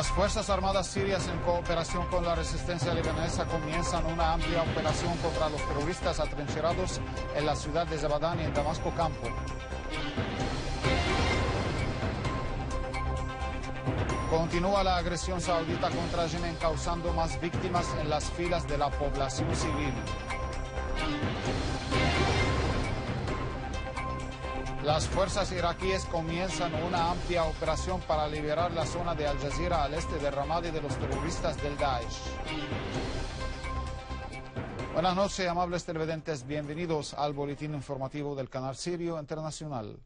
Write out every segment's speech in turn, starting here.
Las Fuerzas Armadas sirias, en cooperación con la resistencia libanesa, comienzan una amplia operación contra los terroristas atrincherados en la ciudad de Zabadani, en Damasco Campo. Continúa la agresión saudita contra Yemen, causando más víctimas en las filas de la población civil. Las fuerzas iraquíes comienzan una amplia operación para liberar la zona de Al Jazeera al este de Ramadi de los terroristas del Daesh. Buenas noches, amables televidentes. Bienvenidos al boletín informativo del canal Sirio Internacional.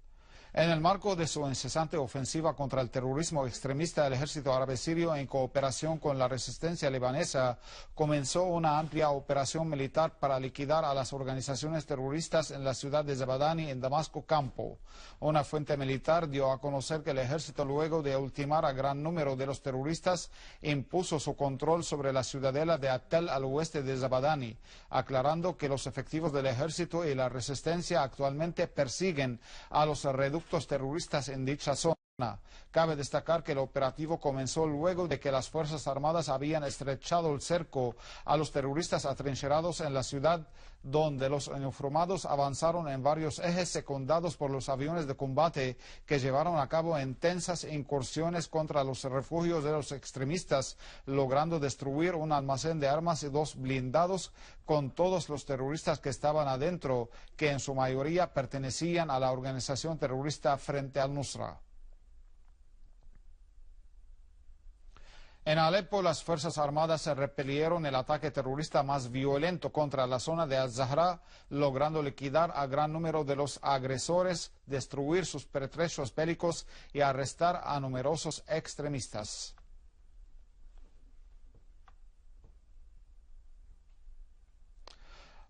En el marco de su incesante ofensiva contra el terrorismo extremista, el ejército árabe sirio, en cooperación con la resistencia libanesa, comenzó una amplia operación militar para liquidar a las organizaciones terroristas en la ciudad de Zabadani, en Damasco Campo. Una fuente militar dio a conocer que el ejército, luego de ultimar a gran número de los terroristas, impuso su control sobre la ciudadela de Atel al oeste de Zabadani, aclarando que los efectivos del ejército y la resistencia actualmente persiguen a los reductos terroristas en dicha zona. Cabe destacar que el operativo comenzó luego de que las Fuerzas Armadas habían estrechado el cerco a los terroristas atrincherados en la ciudad, donde los uniformados avanzaron en varios ejes secundados por los aviones de combate que llevaron a cabo intensas incursiones contra los refugios de los extremistas, logrando destruir un almacén de armas y 2 blindados con todos los terroristas que estaban adentro, que en su mayoría pertenecían a la organización terrorista Frente al-Nusra. En Alepo, las Fuerzas Armadas repelieron el ataque terrorista más violento contra la zona de Al-Zahra, logrando liquidar a gran número de los agresores, destruir sus pertrechos bélicos y arrestar a numerosos extremistas.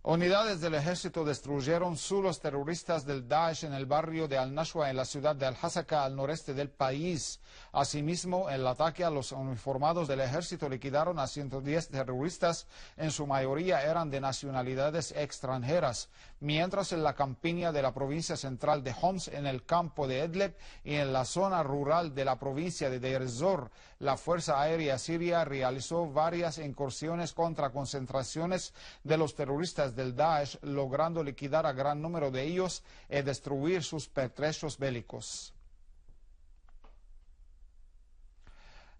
Unidades del ejército destruyeron zulos terroristas del Daesh en el barrio de Al-Nashwa, en la ciudad de Al-Hasaka, al noreste del país. Asimismo, el ataque a los uniformados del ejército liquidaron a 110 terroristas, en su mayoría eran de nacionalidades extranjeras, mientras en la campiña de la provincia central de Homs, en el campo de Idlib y en la zona rural de la provincia de Deir ez-Zor, la Fuerza Aérea Siria realizó varias incursiones contra concentraciones de los terroristas del Daesh, logrando liquidar a gran número de ellos y destruir sus pertrechos bélicos.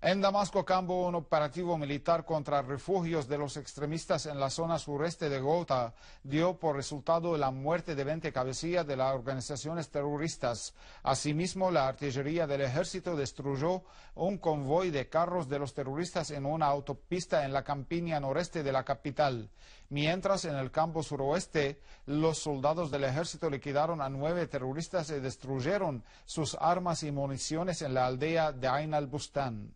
En Damasco Campo, un operativo militar contra refugios de los extremistas en la zona sureste de Ghouta dio por resultado la muerte de 20 cabecillas de las organizaciones terroristas. Asimismo, la artillería del ejército destruyó un convoy de carros de los terroristas en una autopista en la campiña noreste de la capital. Mientras, en el campo suroeste, los soldados del ejército liquidaron a 9 terroristas y destruyeron sus armas y municiones en la aldea de Ain al-Bustan.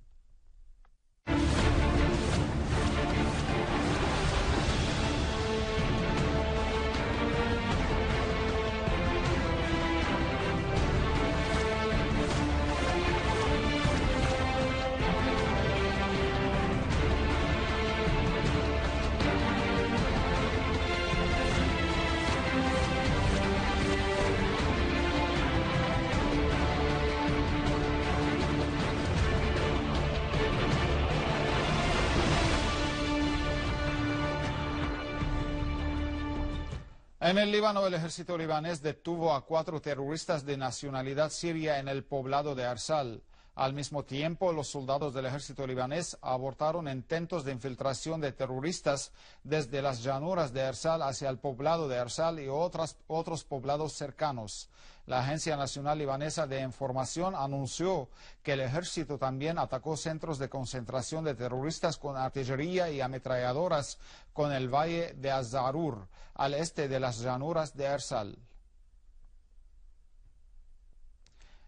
En el Líbano, el ejército libanés detuvo a 4 terroristas de nacionalidad siria en el poblado de Arsal. Al mismo tiempo, los soldados del ejército libanés abortaron intentos de infiltración de terroristas desde las llanuras de Arsal hacia el poblado de Arsal y otros poblados cercanos. La Agencia Nacional Libanesa de Información anunció que el ejército también atacó centros de concentración de terroristas con artillería y ametralladoras con el valle de Az-Zarur, al este de las llanuras de Arsal.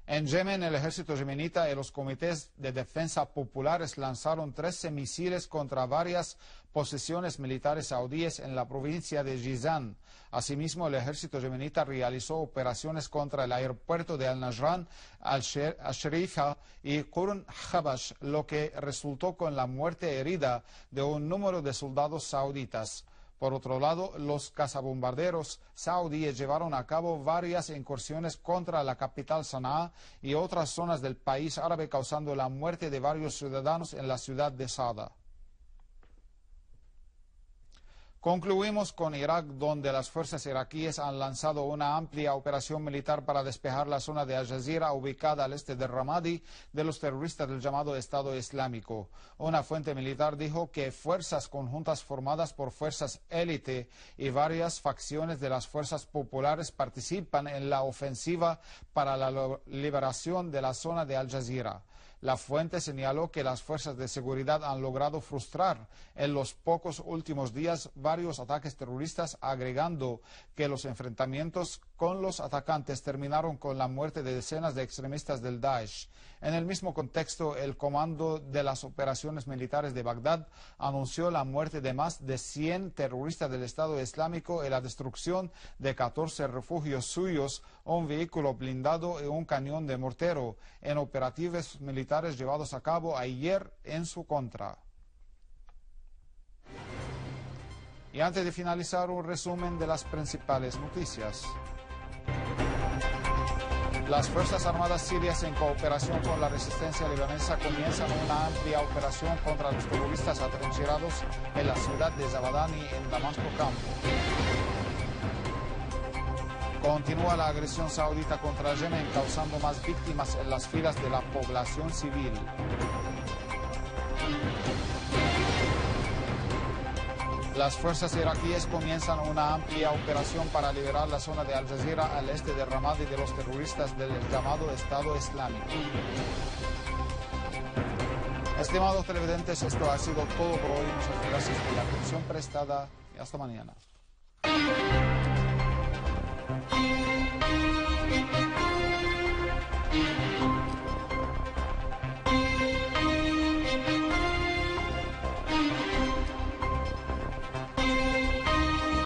En Yemen, el ejército yemenita y los comités de defensa populares lanzaron 13 misiles contra varias posiciones militares saudíes en la provincia de Jizan. Asimismo, el ejército yemenita realizó operaciones contra el aeropuerto de Al-Najran, Al-Sharifa y Qurn Habash, lo que resultó con la muerte herida de un número de soldados sauditas. Por otro lado, los cazabombarderos saudíes llevaron a cabo varias incursiones contra la capital Sanaa y otras zonas del país árabe, causando la muerte de varios ciudadanos en la ciudad de Sada. Concluimos con Irak, donde las fuerzas iraquíes han lanzado una amplia operación militar para despejar la zona de Al Jazira, ubicada al este de Ramadi, de los terroristas del llamado Estado Islámico. Una fuente militar dijo que fuerzas conjuntas formadas por fuerzas élite y varias facciones de las fuerzas populares participan en la ofensiva para la liberación de la zona de Al Jazira. La fuente señaló que las fuerzas de seguridad han logrado frustrar en los pocos últimos días varios ataques terroristas, agregando que los enfrentamientos con los atacantes terminaron con la muerte de decenas de extremistas del Daesh. En el mismo contexto, el Comando de las Operaciones Militares de Bagdad anunció la muerte de más de 100 terroristas del Estado Islámico y la destrucción de 14 refugios suyos, un vehículo blindado y un cañón de mortero en operativos militares llevados a cabo ayer en su contra. Y antes de finalizar, un resumen de las principales noticias. Las Fuerzas Armadas sirias, en cooperación con la resistencia libanesa, comienzan una amplia operación contra los terroristas atrincherados en la ciudad de Zabadani, en Damasco Campo. Continúa la agresión saudita contra Yemen, causando más víctimas en las filas de la población civil. Las fuerzas iraquíes comienzan una amplia operación para liberar la zona de Al Jazira, al este de Ramadi, de los terroristas del llamado Estado Islámico. Estimados televidentes, esto ha sido todo por hoy. Muchas gracias por la atención prestada y hasta mañana.